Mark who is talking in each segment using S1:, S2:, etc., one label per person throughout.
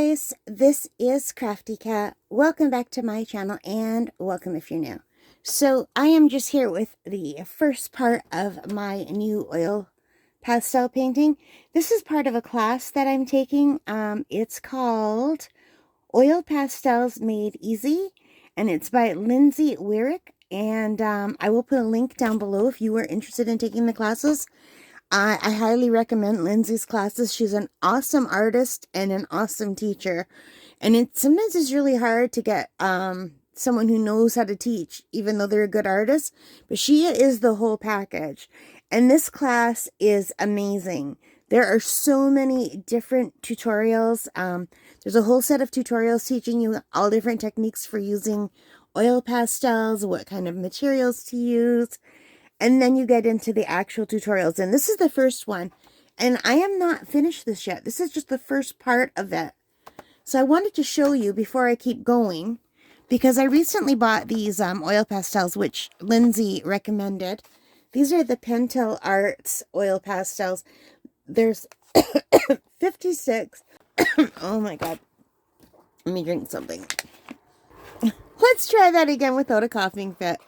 S1: guys, this is Crafty Cat. Welcome back to my channel and welcome if you're new. So I am just here with the first part of my new oil pastel painting. This is part of a class that I'm taking. It's called Oil Pastels Made Easy, and it's by Lindsay Weirich. And I will put a link down below if you are interested in taking the classes. I highly recommend Lindsay's classes. She's an awesome artist and an awesome teacher. And sometimes it's really hard to get someone who knows how to teach, even though they're a good artist. But she is the whole package. And this class is amazing. There are so many different tutorials. There's a whole set of tutorials teaching you all different techniques for using oil pastels, what kind of materials to use. And then you get into the actual tutorials. And this is the first one. And I am not finished this yet. This is just the first part of it. So I wanted to show you before I keep going. Because I recently bought these oil pastels, which Lindsay recommended. These are the Pentel Arts Oil Pastels. There's 56. Oh my god. Let me drink something. Let's try that again without a coughing fit.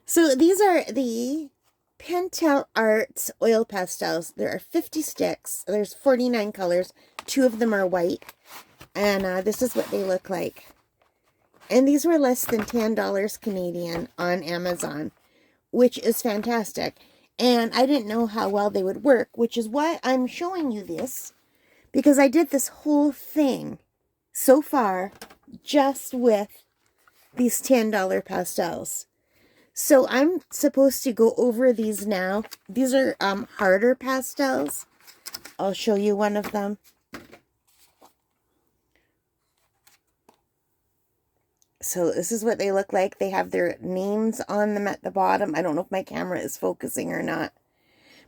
S1: So these are the Pentel Arts Oil Pastels. There are 50 sticks. There's 49 colors. 2 of them are white. And this is what they look like. And these were less than $10 Canadian on Amazon, which is fantastic. And I didn't know how well they would work, which is why I'm showing you this. Because I did this whole thing so far just with these $10 pastels. So I'm supposed to go over these now. These are harder pastels. I'll show you one of them. So this is what they look like. They have their names on them at the bottom. I don't know if my camera is focusing or not.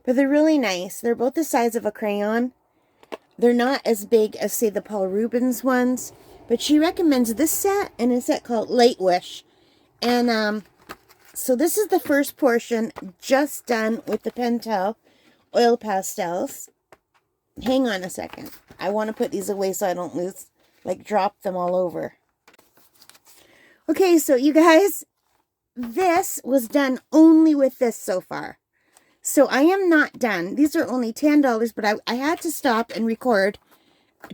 S1: But they're really nice. They're both the size of a crayon. They're not as big as, say, the Paul Rubens ones. But she recommends this set and a set called Lightwish. And so this is the first portion just done with the Pentel Oil Pastels. Hang on a second. I want to put these away so I don't lose, drop them all over. Okay, so you guys, this was done only with this so far. So I am not done. These are only $10, but I had to stop and record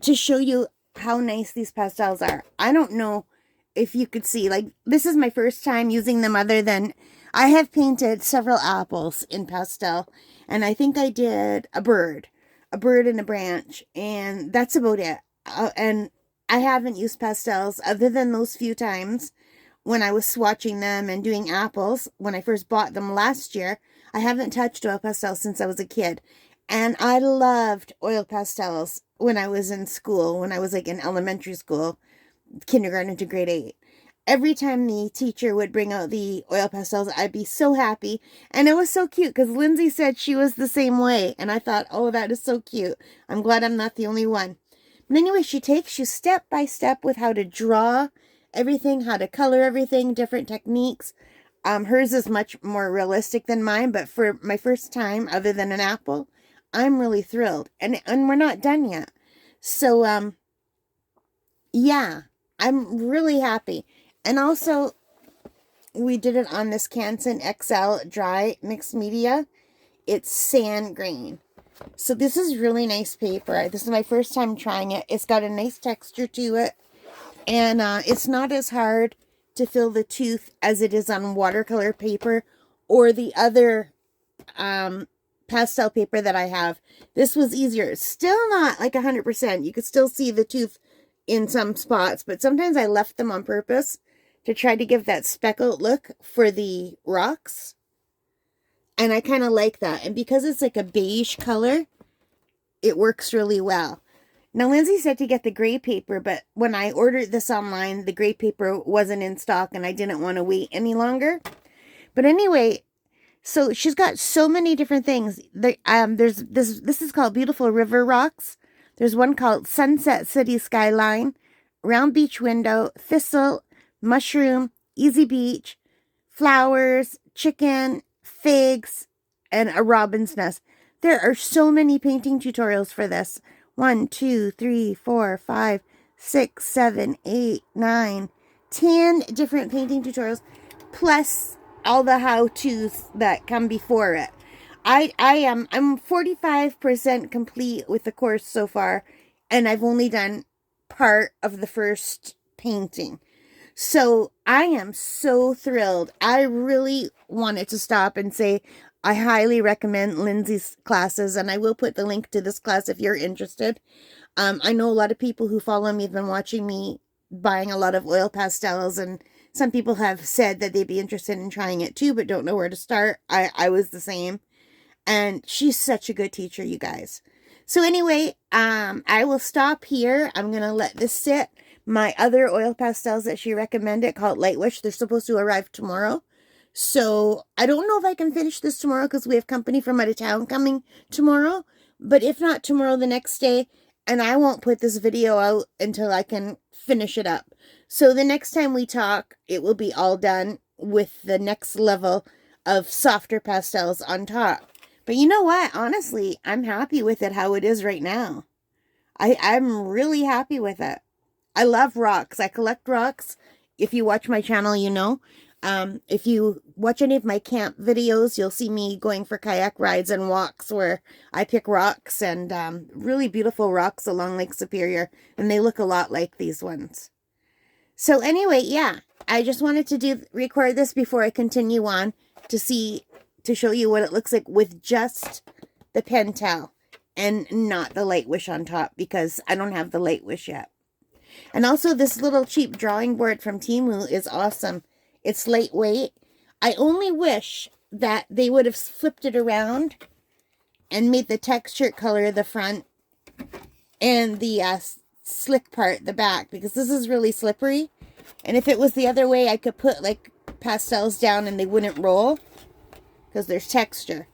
S1: to show you how nice these pastels are. I don't know if you could see, this is my first time using them other than I have painted several apples in pastel, and I think I did a bird and a branch, and that's about it. And I haven't used pastels other than those few times when I was swatching them and doing apples when I first bought them last year. I haven't touched oil pastels since I was a kid, and I loved oil pastels when I was in school, when I was in elementary school, kindergarten to grade 8. Every time the teacher would bring out the oil pastels, I'd be so happy. And it was so cute because Lindsay said she was the same way. And I thought, oh, that is so cute. I'm glad I'm not the only one. But anyway, she takes you step by step with how to draw everything, how to color everything, different techniques. Hers is much more realistic than mine. But for my first time, other than an apple, I'm really thrilled. And we're not done yet. So, yeah, I'm really happy. And also, we did it on this Canson XL Dry Mixed Media. It's sand grain. So this is really nice paper. This is my first time trying it. It's got a nice texture to it. And it's not as hard to fill the tooth as it is on watercolor paper or the other pastel paper that I have. This was easier. It's still not 100%. You could still see the tooth in some spots, but sometimes I left them on purpose to try to give that speckled look for the rocks. And I kind of like that. And because it's a beige color, it works really well. Now, Lindsay said to get the gray paper, but when I ordered this online, the gray paper wasn't in stock and I didn't want to wait any longer. But anyway, so she's got so many different things. There's this is called Beautiful River Rocks. There's one called Sunset City Skyline, Round Beach Window, Thistle, Mushroom, Easy Beach, Flowers, Chicken, Figs, and a Robin's Nest. There are so many painting tutorials for this. 1, 2, 3, 4, 5, 6, 7, 8, 9, 10 different painting tutorials, plus all the how-tos that come before it. I'm 45% complete with the course so far, and I've only done part of the first painting. So I am so thrilled. I really wanted to stop and say I highly recommend Lindsay's classes, and I will put the link to this class if you're interested. I know a lot of people who follow me have been watching me buying a lot of oil pastels, and some people have said that they'd be interested in trying it too, but don't know where to start. I was the same. And she's such a good teacher, you guys. So anyway, I will stop here. I'm going to let this sit. My other oil pastels that she recommended, called Lightwish, they're supposed to arrive tomorrow. So I don't know if I can finish this tomorrow because we have company from out of town coming tomorrow. But if not tomorrow, the next day. And I won't put this video out until I can finish it up. So the next time we talk, it will be all done with the next level of softer pastels on top. But you know what? Honestly, I'm happy with it how it is right now. I'm really happy with it. I love rocks. I collect rocks. If you watch my channel, you know. If you watch any of my camp videos, you'll see me going for kayak rides and walks where I pick rocks and really beautiful rocks along Lake Superior. And they look a lot like these ones. So anyway, yeah, I just wanted to record this before I continue on to show you what it looks like with just the Pentel and not the Lightwish on top because I don't have the Lightwish yet. And also this little cheap drawing board from Temu is awesome. It's lightweight. I only wish that they would have flipped it around and made the textured color the front and the slick part the back, because this is really slippery. And if it was the other way, I could put like pastels down and they wouldn't roll because there's texture.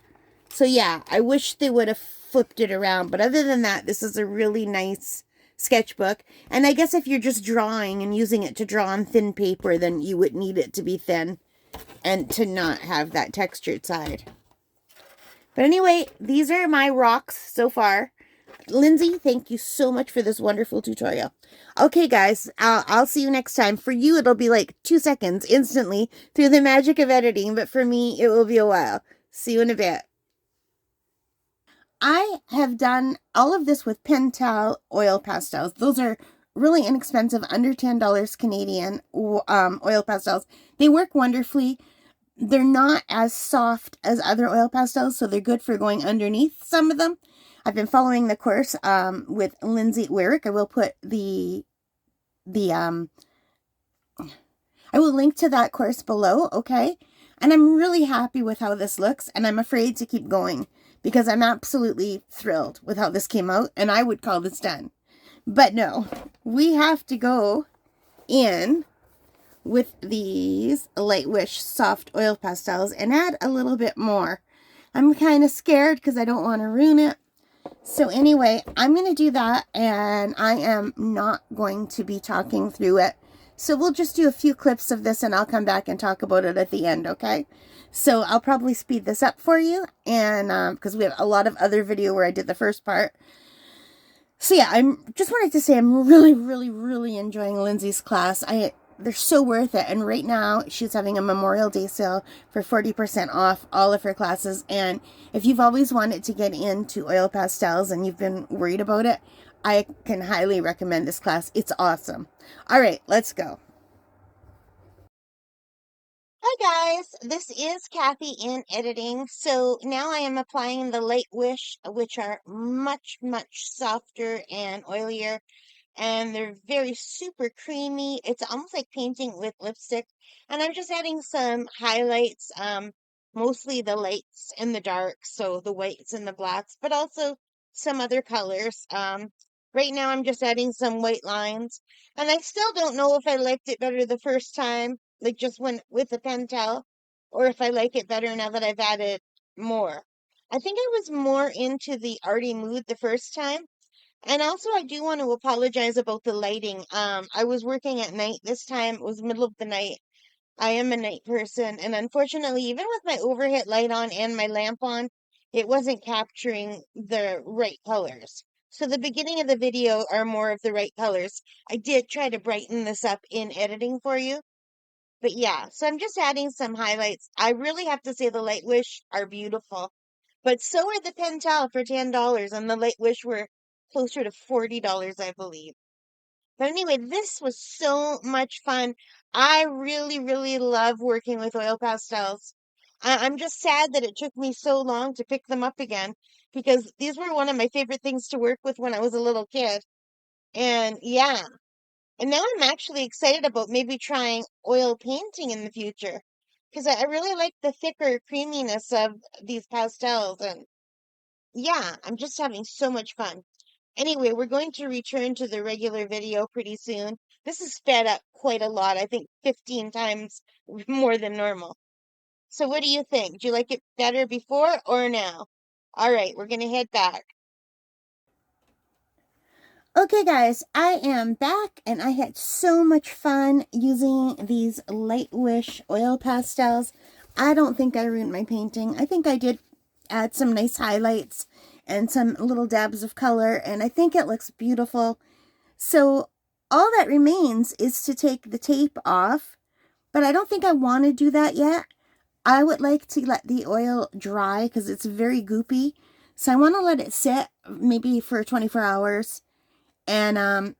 S1: So yeah, I wish they would have flipped it around. But other than that, this is a really nice sketchbook. And I guess if you're just drawing and using it to draw on thin paper, then you would need it to be thin and to not have that textured side. But anyway, these are my rocks so far. Lindsay, thank you so much for this wonderful tutorial. Okay, guys, I'll see you next time. For you, it'll be like 2 seconds instantly through the magic of editing, but for me, it will be a while. See you in a bit. I have done all of this with Pentel Oil Pastels. Those are really inexpensive, under $10 Canadian oil pastels. They work wonderfully. They're not as soft as other oil pastels, so they're good for going underneath some of them. I've been following the course with Lindsay Weirich. I will put I will link to that course below, okay? And I'm really happy with how this looks, and I'm afraid to keep going because I'm absolutely thrilled with how this came out, and I would call this done. But no, we have to go in with these Lightwish soft oil pastels and add a little bit more. I'm kind of scared because I don't want to ruin it. So anyway, I'm going to do that, and I am not going to be talking through it. So we'll just do a few clips of this, and I'll come back and talk about it at the end, okay? So I'll probably speed this up for you, and because we have a lot of other video where I did the first part. So yeah, I'm just wanted to say I'm really enjoying Lindsay's class. They're so worth it. And right now, she's having a Memorial Day sale for 40% off all of her classes. And if you've always wanted to get into oil pastels and you've been worried about it, I can highly recommend this class. It's awesome. All right, let's go. Hi guys, this is Kathy in editing. So now I am applying the Lightwish, which are much softer and oilier, and they're very super creamy. It's almost like painting with lipstick. And I'm just adding some highlights, mostly the lights and the darks, so the whites and the blacks, but also some other colors. Right now I'm just adding some white lines, and I still don't know if I liked it better the first time, like just when with the Pentel, or if I like it better now that I've added more. I think I was more into the arty mood the first time. And also, I do want to apologize about the lighting. I was working at night this time. It was middle of the night. I am a night person, and unfortunately, even with my overhead light on and my lamp on, it wasn't capturing the right colors. So the beginning of the video are more of the right colors. I did try to brighten this up in editing for you. But yeah, so I'm just adding some highlights. I really have to say the Lightwish are beautiful. But so are the Pentel for $10, and the Lightwish were closer to $40, I believe. But anyway, this was so much fun. I really, really love working with oil pastels. I'm just sad that it took me so long to pick them up again because these were one of my favorite things to work with when I was a little kid. And yeah, and now I'm actually excited about maybe trying oil painting in the future because I really like the thicker creaminess of these pastels. And yeah, I'm just having so much fun. Anyway, we're going to return to the regular video pretty soon. This is sped up quite a lot, I think 15 times more than normal. So what do you think? Do you like it better before or now? All right, we're going to head back. Okay, guys, I am back and I had so much fun using these Lightwish oil pastels. I don't think I ruined my painting. I think I did add some nice highlights and some little dabs of color, and I think it looks beautiful. So all that remains is to take the tape off, but I don't think I want to do that yet. I would like to let the oil dry because it's very goopy. So I want to let it sit maybe for 24 hours. And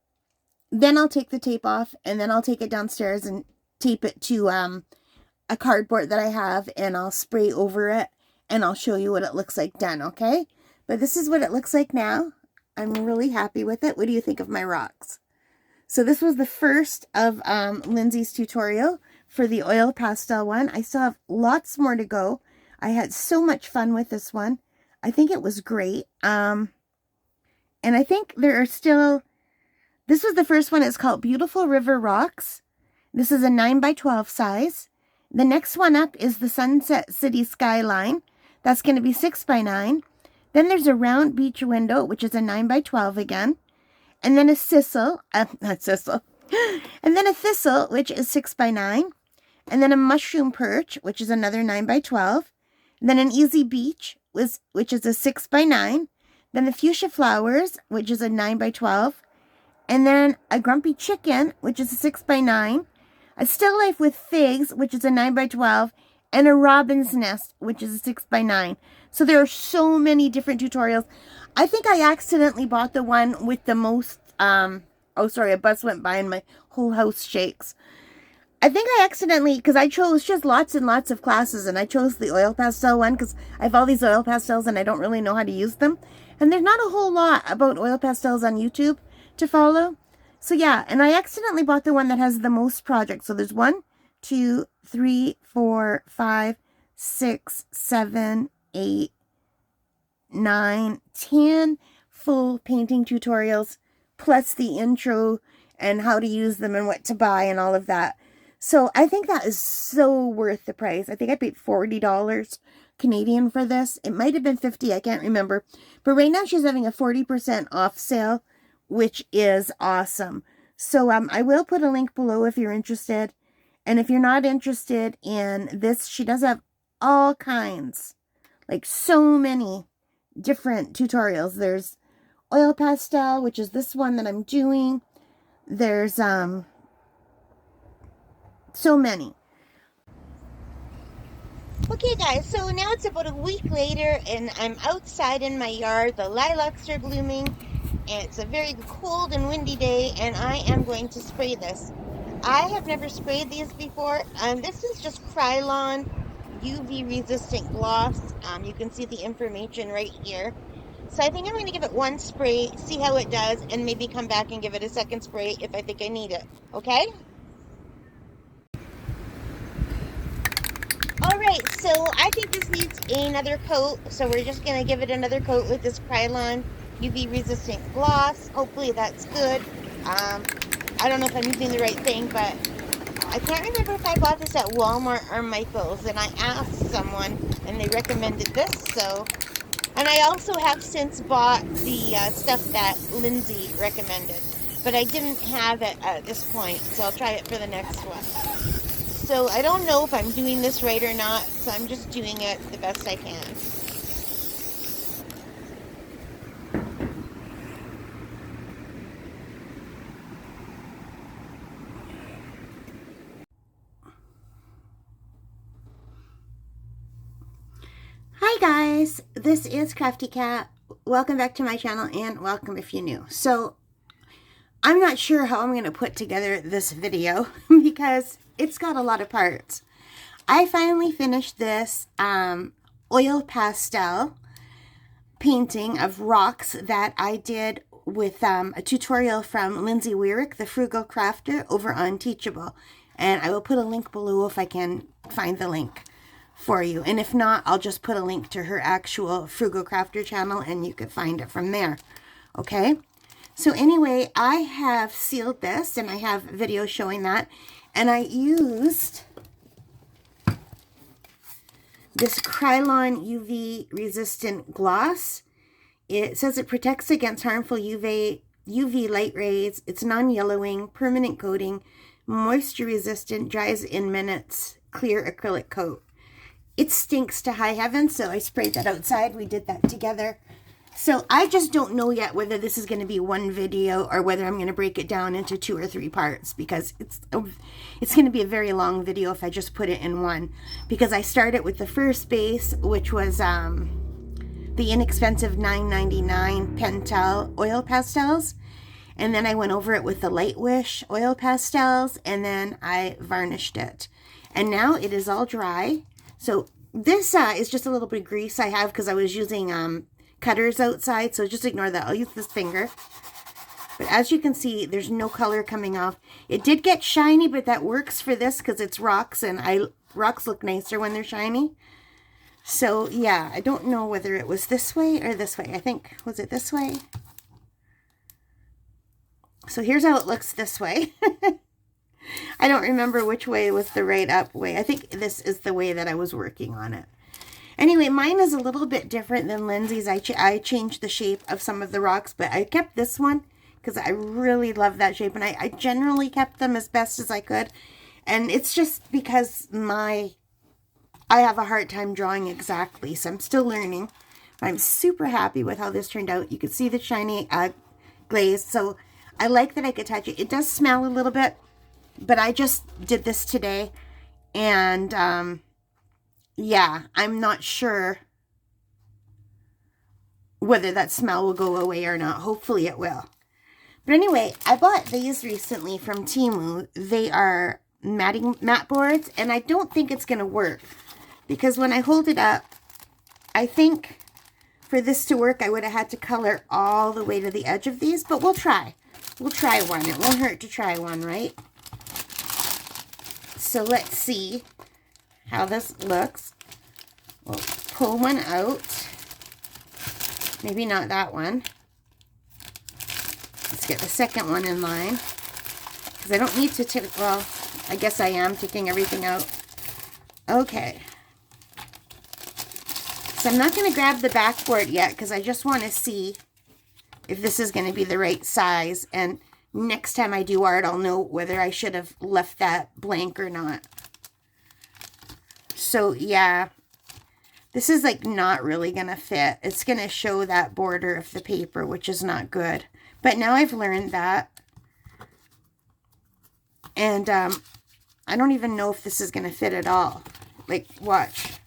S1: then I'll take the tape off, and then I'll take it downstairs and tape it to a cardboard that I have, and I'll spray over it, and I'll show you what it looks like done, okay? But this is what it looks like now. I'm really happy with it. What do you think of my rocks? So this was the first of Lindsay's tutorial for the oil pastel one. I still have lots more to go. I had so much fun with this one. I think it was great. And I think there are still, this was the first one. It's called Beautiful River Rocks. This is a 9x12 size. The next one up is the Sunset City Skyline. That's going to be 6x9. Then there's a round beach window, which is a 9x12 again. And then a sisal, not sisal, and then a thistle, which is 6x9. And then a mushroom perch, which is another 9x12. And then an easy beach, which is a 6x9. Then the fuchsia flowers, which is a 9x12. And then a grumpy chicken, which is a 6x9. A still life with figs, which is a 9x12. And a robin's nest, which is a 6x9. So there are so many different tutorials. I think I accidentally bought the one with the most, oh sorry, a bus went by and my whole house shakes. I think I accidentally, because I chose just lots and lots of classes, and I chose the oil pastel one because I have all these oil pastels and I don't really know how to use them. And there's not a whole lot about oil pastels on YouTube to follow. So yeah, and I accidentally bought the one that has the most projects. So there's 1, 2, 3, 4, 5, 6, 7, 8, 9, 10 full painting tutorials, plus the intro and how to use them and what to buy and all of that. So I think that is so worth the price. I think I paid $40 Canadian for this. It might have been 50, I can't remember. But right now she's having a 40% off sale, which is awesome. So I will put a link below if you're interested. And if you're not interested in this, she does have all kinds, like so many different tutorials. There's oil pastel, which is this one that I'm doing. There's so many. Okay guys, so now it's about a week later and I'm outside in my yard. The lilacs are blooming and it's a very cold and windy day, and I am going to spray this. I have never sprayed these before. This is just Krylon UV resistant gloss. You can see the information right here. So I think I'm going to give it one spray, see how it does, and maybe come back and give it a second spray if I think I need it. Okay? Alright, so I think this needs another coat. So we're just going to give it another coat with this Krylon UV resistant gloss. Hopefully that's good. I don't know if I'm using the right thing, but I can't remember if I bought this at Walmart or Michael's, and I asked someone and they recommended this. So, and I also have since bought the stuff that Lindsay recommended, but I didn't have it at this point, so I'll try it for the next one. So I don't know if I'm doing this right or not, so I'm just doing it the best I can. Hi guys, this is Crafty Cat. Welcome back to my channel and welcome if you're new. So I'm not sure how I'm going to put together this video because it's got a lot of parts. I finally finished this oil pastel painting of rocks that I did with a tutorial from Lindsay Weirich, the Frugal Crafter, over on Teachable. And I will put a link below if I can find the link for you. And if not, I'll just put a link to her actual Frugal Crafter channel and you can find it from there. Okay? So anyway, I have sealed this and I have video showing that. And I used this Krylon UV resistant gloss. It says it protects against harmful UV light rays. It's non-yellowing, permanent coating, moisture resistant, dries in minutes, clear acrylic coat. It stinks to high heaven, so I sprayed that outside. We did that together. So I just don't know yet whether this is going to be one video or whether I'm going to break it down into 2 or 3 parts, because it's going to be a very long video if I just put it in one. Because I started with the first base, which was the inexpensive $9.99 Pentel Oil Pastels. And then I went over it with the Lightwish Oil Pastels, and then I varnished it. And now it is all dry. So this is just a little bit of grease I have because I was using cutters outside. So just ignore that. I'll use this finger. But as you can see, there's no color coming off. It did get shiny, but that works for this because it's rocks. And rocks look nicer when they're shiny. So yeah, I don't know whether it was this way or this way. I think, was it this way? So here's how it looks this way. I don't remember which way was the right up way. I think this is the way that I was working on it. Anyway, mine is a little bit different than Lindsay's. I changed the shape of some of the rocks, but I kept this one because I really love that shape. And I generally kept them as best as I could. And it's just because I have a hard time drawing exactly. So I'm still learning. But I'm super happy with how this turned out. You can see the shiny glaze. So I like that I could touch it. It does smell a little bit. But I just did this today, and yeah, I'm not sure whether that smell will go away or not. Hopefully it will. But anyway, I bought these recently from Temu. They are matte boards, and I don't think it's going to work, because when I hold it up, I think for this to work, I would have had to color all the way to the edge of these, but we'll try. We'll try one. It won't hurt to try one, right? So let's see how this looks. We'll pull one out. Maybe not that one. Let's get the second one in line. Because I don't need to take, well, I guess I am taking everything out. Okay. So I'm not going to grab the backboard yet because I just want to see if this is going to be the right size. And next time I do art, I'll know whether I should have left that blank or not. So yeah, this is like not really going to fit. It's going to show that border of the paper, which is not good. But now I've learned that. And I don't even know if this is going to fit at all. Like, watch.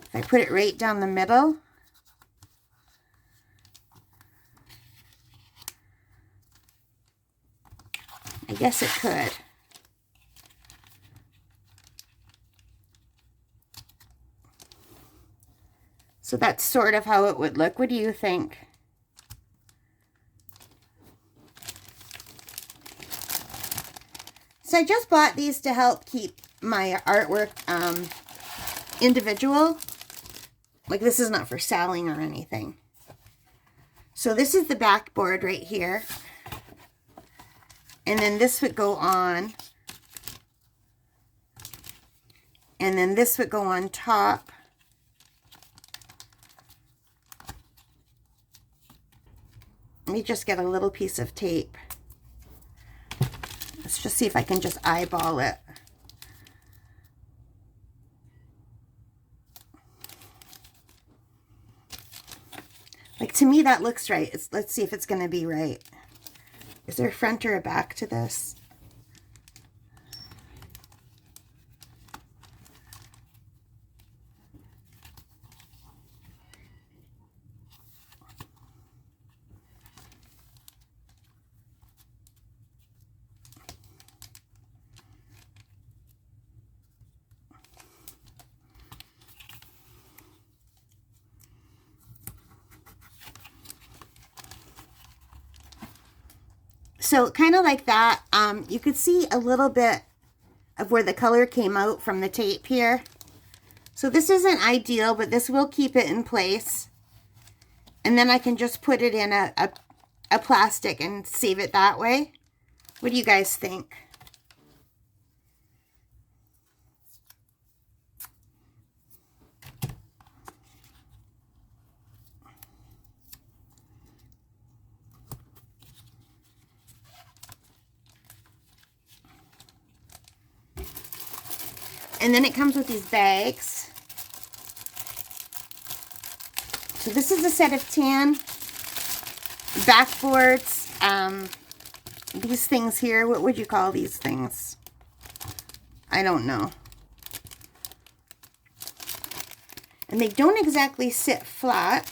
S1: If I put it right down the middle. I guess it could. So that's sort of how it would look. What do you think? So I just bought these to help keep my artwork individual. Like, this is not for selling or anything. So this is the backboard right here. And then this would go on. And then this would go on top. Let me just get a little piece of tape. Let's just see if I can just eyeball it. Like, to me, that looks right. Let's see if it's going to be right. Is there a front or a back to this? So kind of like that. You could see a little bit of where the color came out from the tape here. So this isn't ideal, but this will keep it in place. And then I can just put it in a plastic and save it that way. What do you guys think? And then it comes with these bags. So this is a set of 10 backboards. These things here, what would you call these things? I don't know. And they don't exactly sit flat.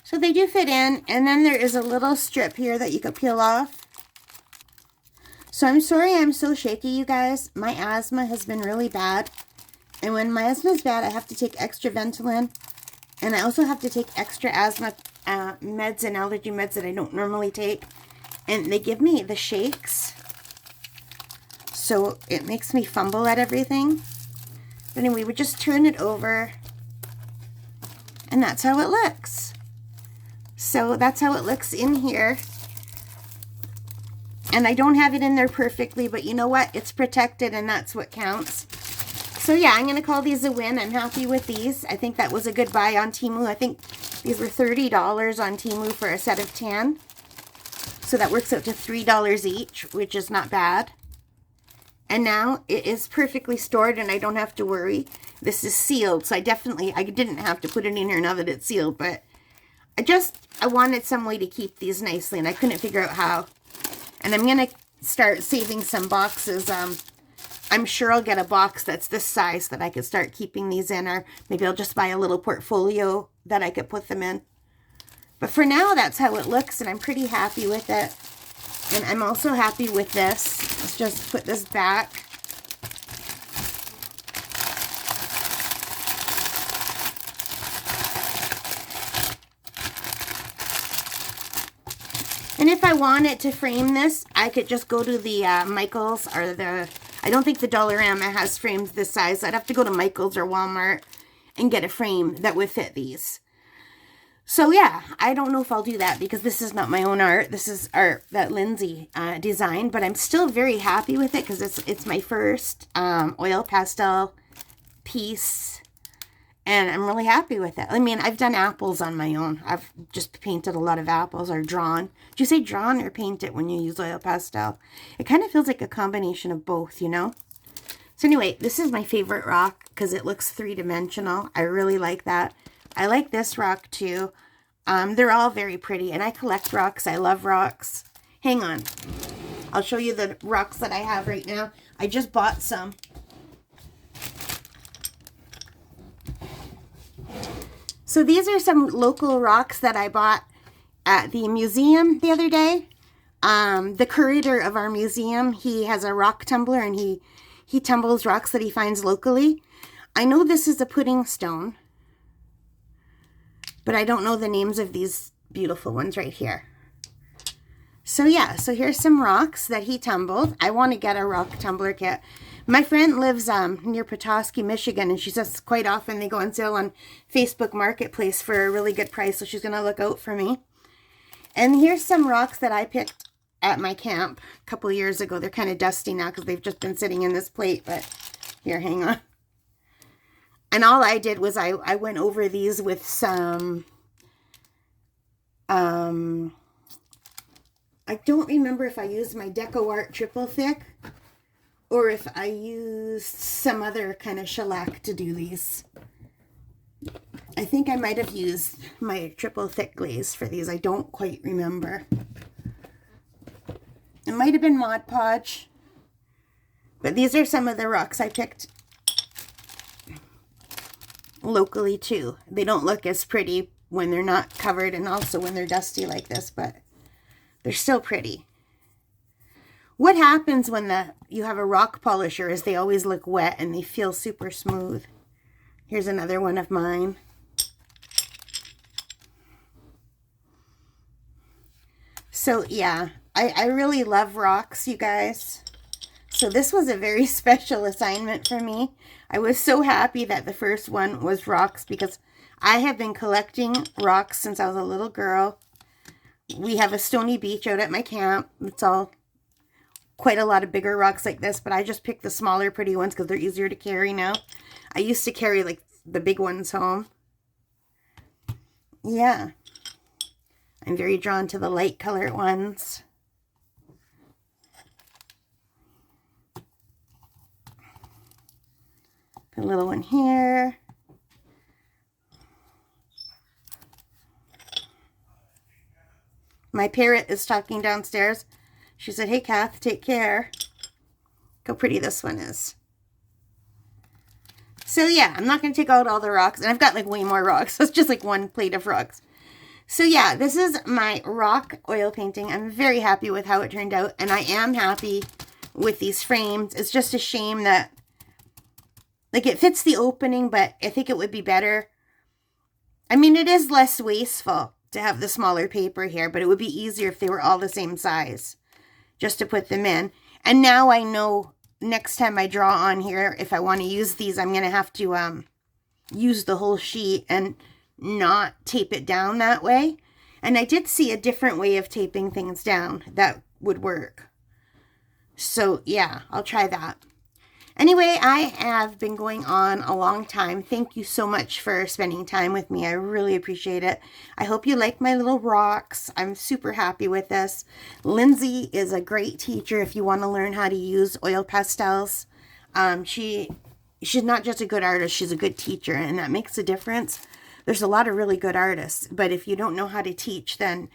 S1: So they do fit in, and then there is a little strip here that you could peel off. So I'm sorry I'm so shaky, you guys. My asthma has been really bad. And when my asthma is bad, I have to take extra Ventolin. And I also have to take extra asthma meds and allergy meds that I don't normally take. And they give me the shakes. So it makes me fumble at everything. But anyway, we just turn it over. And that's how it looks. So that's how it looks in here. And I don't have it in there perfectly, but you know what? It's protected, and that's what counts. So yeah, I'm going to call these a win. I'm happy with these. I think that was a good buy on Temu. I think these were $30 on Temu for a set of 10. So that works out to $3 each, which is not bad. And now it is perfectly stored, and I don't have to worry. This is sealed, so I didn't have to put it in here now that it's sealed, but I wanted some way to keep these nicely, and I couldn't figure out how. And I'm going to start saving some boxes. I'm sure I'll get a box that's this size that I could start keeping these in, or maybe I'll just buy a little portfolio that I could put them in. But for now, that's how it looks, and I'm pretty happy with it. And I'm also happy with this. Let's just put this back. And if I wanted to frame this, I could just go to the Michaels or I don't think the Dollar M has frames this size. I'd have to go to Michaels or Walmart and get a frame that would fit these. So yeah, I don't know if I'll do that because this is not my own art. This is art that Lindsay designed, but I'm still very happy with it because it's my first oil pastel piece. And I'm really happy with it. I mean, I've done apples on my own. I've just painted a lot of apples or drawn. Do you say drawn or paint it when you use oil pastel? It kind of feels like a combination of both, you know? So anyway, this is my favorite rock because it looks three-dimensional. I really like that. I like this rock too. They're all very pretty. And I collect rocks. I love rocks. Hang on. I'll show you the rocks that I have right now. I just bought some. So these are some local rocks that I bought at the museum the other day. The curator of our museum, he has a rock tumbler, and he tumbles rocks that he finds locally. I know this is a pudding stone, but I don't know the names of these beautiful ones right here. So yeah, so here's some rocks that he tumbled. I want to get a rock tumbler kit. My friend lives near Petoskey, Michigan, and she says quite often they go on sale on Facebook Marketplace for a really good price, so she's going to look out for me. And here's some rocks that I picked at my camp a couple of years ago. They're kind of dusty now because they've just been sitting in this plate, but here, hang on. And all I did was I went over these with some, I don't remember if I used my Deco Art Triple Thick or if I used some other kind of shellac to do these. I think I might have used my triple thick glaze for these. I don't quite remember. It might have been Mod Podge. But these are some of the rocks I picked locally too. They don't look as pretty when they're not covered and also when they're dusty like this, but they're still pretty. What happens when you have a rock polisher is they always look wet and they feel super smooth. Here's another one of mine. So yeah, I really love rocks, you guys. So this was a very special assignment for me. I was so happy that the first one was rocks because I have been collecting rocks since I was a little girl. We have a stony beach out at my camp. It's all quite a lot of bigger rocks like this, but I just picked the smaller pretty ones because they're easier to carry now. I used to carry like the big ones home. Yeah. I'm very drawn to the light colored ones. Put a little one here. My parrot is talking downstairs. She said, "Hey, Kath, take care." Look how pretty this one is. So yeah, I'm not going to take out all the rocks. And I've got like way more rocks. So it's just like one plate of rocks. So yeah, this is my rock oil painting. I'm very happy with how it turned out. And I am happy with these frames. It's just a shame that, like, it fits the opening, but I think it would be better. I mean, it is less wasteful to have the smaller paper here, but it would be easier if they were all the same size just to put them in. And now I know next time I draw on here, if I want to use these, I'm going to have to use the whole sheet and not tape it down that way. And I did see a different way of taping things down that would work. So yeah, I'll try that. Anyway, I have been going on a long time. Thank you so much for spending time with me. I really appreciate it. I hope you like my little rocks. I'm super happy with this. Lindsay is a great teacher if you want to learn how to use oil pastels. She's not just a good artist, she's a good teacher, and that makes a difference. There's a lot of really good artists, but if you don't know how to teach, then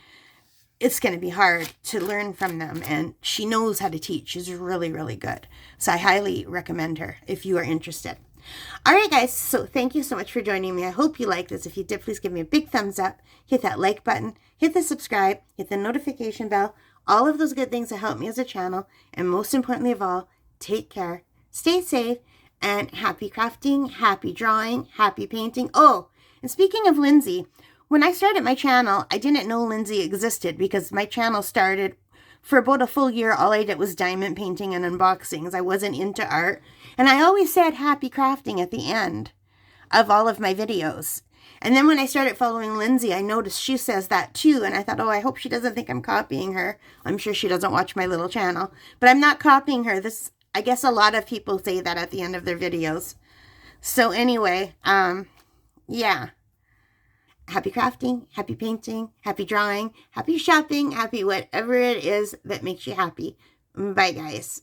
S1: it's going to be hard to learn from them, and she knows how to teach. She's really, really good. So I highly recommend her if you are interested. All right, guys, so thank you so much for joining me. I hope you liked this. If you did, please give me a big thumbs up. Hit that like button. Hit the subscribe. Hit the notification bell. All of those good things that help me as a channel. And most importantly of all, take care, stay safe, and happy crafting, happy drawing, happy painting. Oh, and speaking of Lindsay, when I started my channel, I didn't know Lindsay existed because my channel started for about a full year. All I did was diamond painting and unboxings. I wasn't into art. And I always said happy crafting at the end of all of my videos. And then when I started following Lindsay, I noticed she says that too. And I thought, oh, I hope she doesn't think I'm copying her. I'm sure she doesn't watch my little channel. But I'm not copying her. I guess a lot of people say that at the end of their videos. So anyway, yeah. Happy crafting, happy painting, happy drawing, happy shopping, happy whatever it is that makes you happy. Bye, guys.